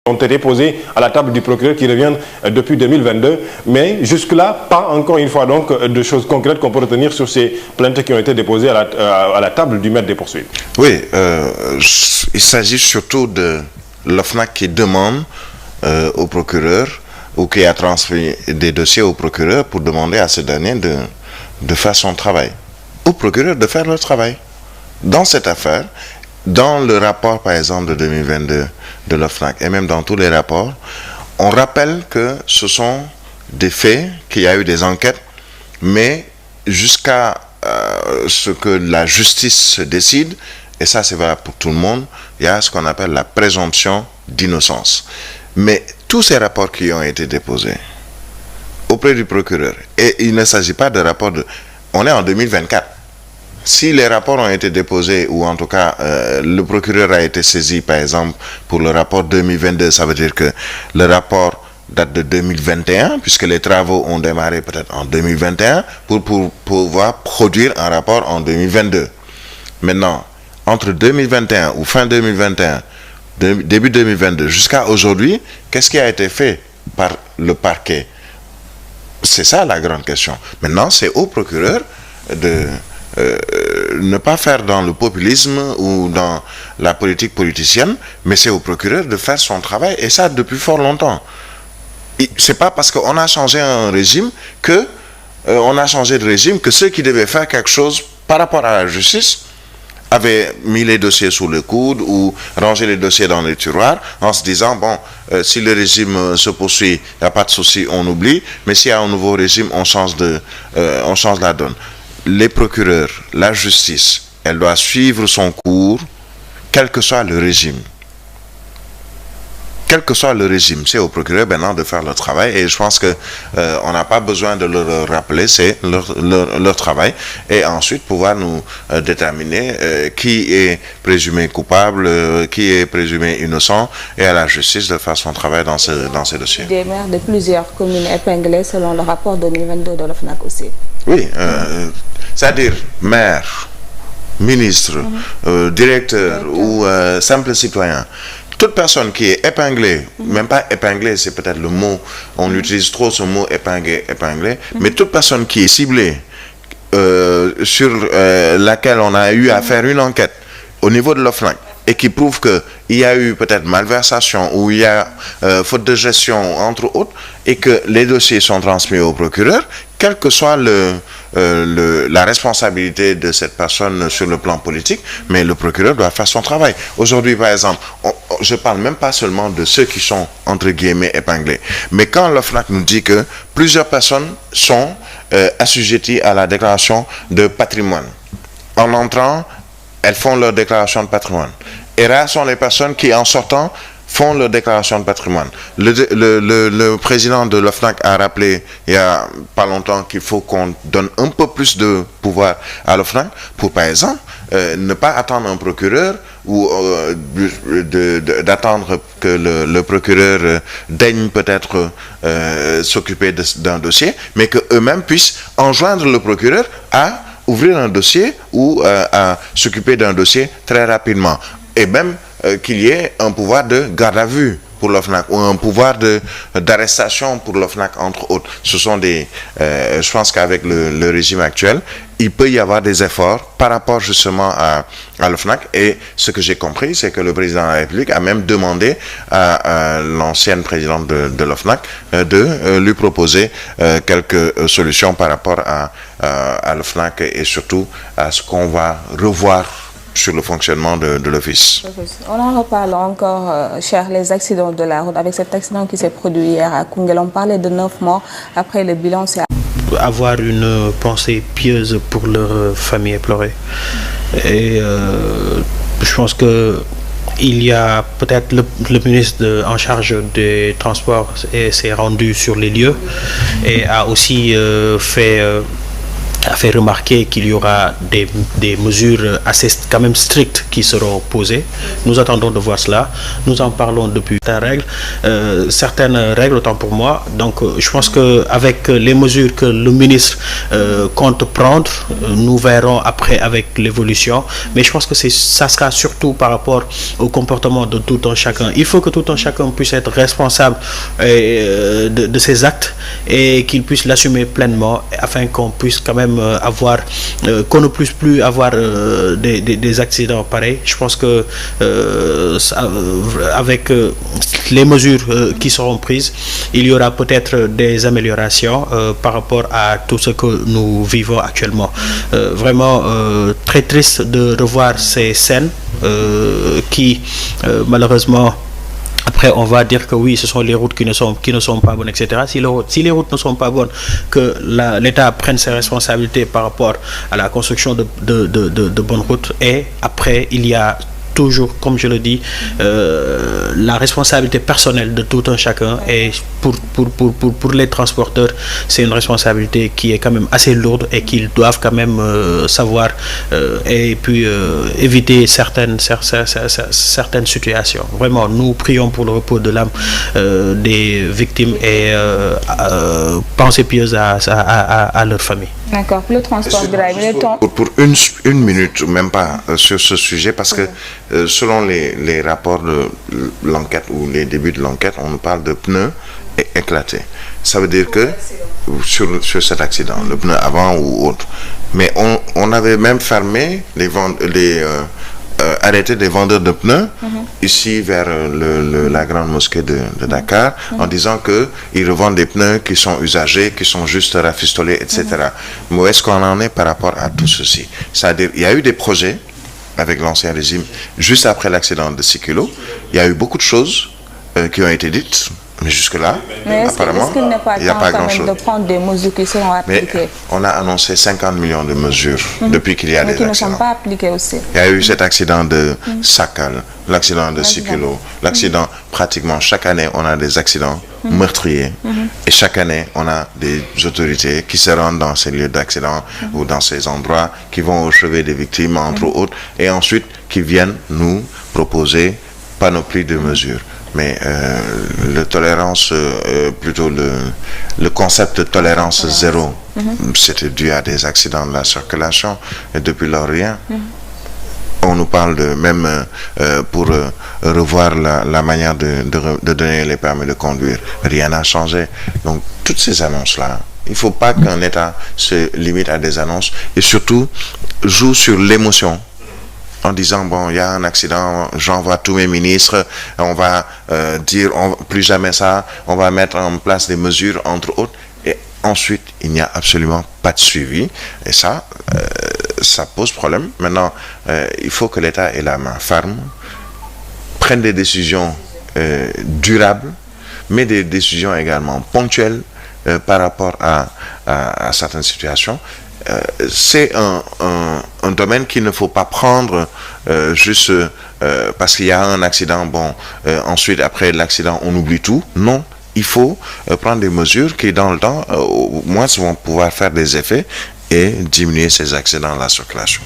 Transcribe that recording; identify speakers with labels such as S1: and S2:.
S1: ont été posées à la table du procureur qui reviennent depuis 2022. Mais jusque-là, pas encore une fois donc de choses concrètes qu'on peut retenir sur ces plaintes qui ont été déposées à la table du maître des poursuites.
S2: Oui, il s'agit surtout de l'OFNAC qui demande au procureur ou qui a transféré des dossiers au procureur pour demander à ce dernier de faire son travail. Au procureur de faire leur travail. Dans cette affaire, dans le rapport par exemple de 2022 de l'OFNAC et même dans tous les rapports, on rappelle que ce sont des faits, qu'il y a eu des enquêtes, mais jusqu'à ce que la justice se décide, et ça c'est valable pour tout le monde, il y a ce qu'on appelle la présomption d'innocence. Mais tous ces rapports qui ont été déposés auprès du procureur, et il ne s'agit pas de rapports de... On est en 2024. Si les rapports ont été déposés, ou en tout cas le procureur a été saisi par exemple pour le rapport 2022, ça veut dire que le rapport date de 2021, puisque les travaux ont démarré peut-être en 2021, pour pouvoir produire un rapport en 2022. Maintenant, entre 2021 ou fin 2021, début 2022, jusqu'à aujourd'hui, qu'est-ce qui a été fait par le parquet? C'est ça la grande question. Maintenant, c'est au procureur de ne pas faire dans le populisme ou dans la politique politicienne, mais c'est au procureur de faire son travail, et ça depuis fort longtemps. C'est pas parce qu'on a changé un régime que ceux qui devaient faire quelque chose par rapport à la justice avaient mis les dossiers sous le coude ou rangé les dossiers dans les tiroirs en se disant, bon, si le régime se poursuit, il n'y a pas de souci, on oublie, mais s'il y a un nouveau régime, on change la donne. Les procureurs, la justice, elle doit suivre son cours, quel que soit le régime. Quel que soit le régime, c'est au procureur maintenant de faire leur travail, et je pense que on n'a pas besoin de leur rappeler, c'est leur travail, et ensuite pouvoir nous déterminer qui est présumé coupable, qui est présumé innocent, et à la justice de faire son travail dans ces dossiers.
S3: Des maires de plusieurs communes épinglées selon le rapport 2022 de l'OFNAC aussi. Oui,
S2: c'est-à-dire maire, ministre, directeur ou simple citoyen. Toute personne qui est épinglée, même pas épinglée, c'est peut-être le mot, on utilise trop ce mot épinglé, mais toute personne qui est ciblée, sur laquelle on a eu à faire une enquête au niveau de l'OFNAC, et qui prouve qu'il y a eu peut-être malversation ou il y a faute de gestion, entre autres, et que les dossiers sont transmis au procureur, quelle que soit la responsabilité de cette personne sur le plan politique, mais le procureur doit faire son travail. Aujourd'hui, par exemple, je ne parle même pas seulement de ceux qui sont, entre guillemets, épinglés, mais quand l'OFNAC nous dit que plusieurs personnes sont assujetties à la déclaration de patrimoine, en entrant, elles font leur déclaration de patrimoine. Et rares sont les personnes qui, en sortant, font leur déclaration de patrimoine. Le président de l'OFNAC a rappelé il n'y a pas longtemps qu'il faut qu'on donne un peu plus de pouvoir à l'OFNAC pour, par exemple, ne pas attendre un procureur ou d'attendre que le procureur daigne peut-être s'occuper d'un dossier, mais qu'eux-mêmes puissent enjoindre le procureur à ouvrir un dossier ou à s'occuper d'un dossier très rapidement. Et même qu'il y ait un pouvoir de garde à vue pour l'OFNAC ou un pouvoir d'arrestation pour l'OFNAC, entre autres. Ce sont des... je pense qu'avec le régime actuel, il peut y avoir des efforts par rapport justement à l'OFNAC. Et ce que j'ai compris, c'est que le président de la République a même demandé à l'ancienne présidente de l'OFNAC de lui proposer quelques solutions par rapport à l'OFNAC et surtout à ce qu'on va revoir sur le fonctionnement de l'office.
S3: On en reparle encore, cher, les accidents de la route. Avec cet accident qui s'est produit hier à Koungheul, on parlait de 9 morts. Après, le bilan, c'est...
S4: Avoir une pensée pieuse pour leur famille éplorée. Et je pense que il y a peut-être le ministre en charge des transports s'est rendu sur les lieux et a aussi fait a fait remarquer qu'il y aura des mesures assez quand même strictes qui seront posées. Nous attendons de voir cela. Nous en parlons depuis certaines règles, autant pour moi. Donc je pense qu'avec les mesures que le ministre compte prendre, nous verrons après avec l'évolution. Mais je pense que ça sera surtout par rapport au comportement de tout un chacun. Il faut que tout un chacun puisse être responsable de ses actes et qu'il puisse l'assumer pleinement afin qu'on puisse quand même qu'on ne puisse plus avoir des accidents pareils. Je pense que avec les mesures qui seront prises, il y aura peut-être des améliorations par rapport à tout ce que nous vivons actuellement. Vraiment très triste de revoir ces scènes qui malheureusement après on va dire que oui, ce sont les routes qui ne sont pas bonnes, etc. Si les routes ne sont pas bonnes, que l'État prenne ses responsabilités par rapport à la construction de bonnes routes. Et après il y a toujours, comme je le dis, la responsabilité personnelle de tout un chacun. Et pour les transporteurs, c'est une responsabilité qui est quand même assez lourde et qu'ils doivent quand même savoir et puis éviter certaines situations. Vraiment, nous prions pour le repos de l'âme des victimes et pensées pieuses à leur famille.
S3: D'accord. Le transport
S2: pour une minute, même pas sur ce sujet, parce que selon les rapports de l'enquête ou les débuts de l'enquête, on nous parle de pneus éclatés. Ça veut dire que sur cet accident, le pneu avant ou autre. Mais on avait même fermé arrêté des vendeurs de pneus ici vers la grande mosquée de Dakar en disant qu'ils revendent des pneus qui sont usagés, qui sont juste rafistolés, etc. Mais où est-ce qu'on en est par rapport à tout ceci? C'est-à-dire, il y a eu des projets avec l'ancien régime juste après l'accident de 6 kilos. Il y a eu beaucoup de choses qui ont été dites. Mais jusque-là, apparemment, il n'y a pas grand-chose.
S3: De prendre des mesures qui seront appliquées.
S2: Mais on a annoncé 50 millions de mesures depuis qu'il y a des accidents.
S3: Qui ne sont pas appliquées aussi.
S2: Il y a eu cet accident de Sakal, l'accident de 6 kilos, l'accident, pratiquement chaque année, on a des accidents meurtriers. Et chaque année, on a des autorités qui se rendent dans ces lieux d'accident ou dans ces endroits, qui vont au chevet des victimes, entre autres, et ensuite qui viennent nous proposer panoplie de mesures. Mais plutôt le concept de tolérance zéro, c'était dû à des accidents de la circulation et depuis lors rien. On nous parle même pour revoir la manière de donner les permis de conduire. Rien n'a changé. Donc toutes ces annonces-là, il ne faut pas qu'un État se limite à des annonces et surtout joue sur l'émotion. En disant, bon, il y a un accident, j'envoie tous mes ministres, on va dire plus jamais ça, on va mettre en place des mesures, entre autres, et ensuite, il n'y a absolument pas de suivi, et ça pose problème. Maintenant, il faut que l'État ait la main ferme, prenne des décisions durables, mais des décisions également ponctuelles par rapport à certaines situations. C'est un domaine qu'il ne faut pas prendre juste parce qu'il y a un accident, ensuite après l'accident on oublie tout. Non, il faut prendre des mesures qui dans le temps au moins vont pouvoir faire des effets et diminuer ces accidents de la circulation.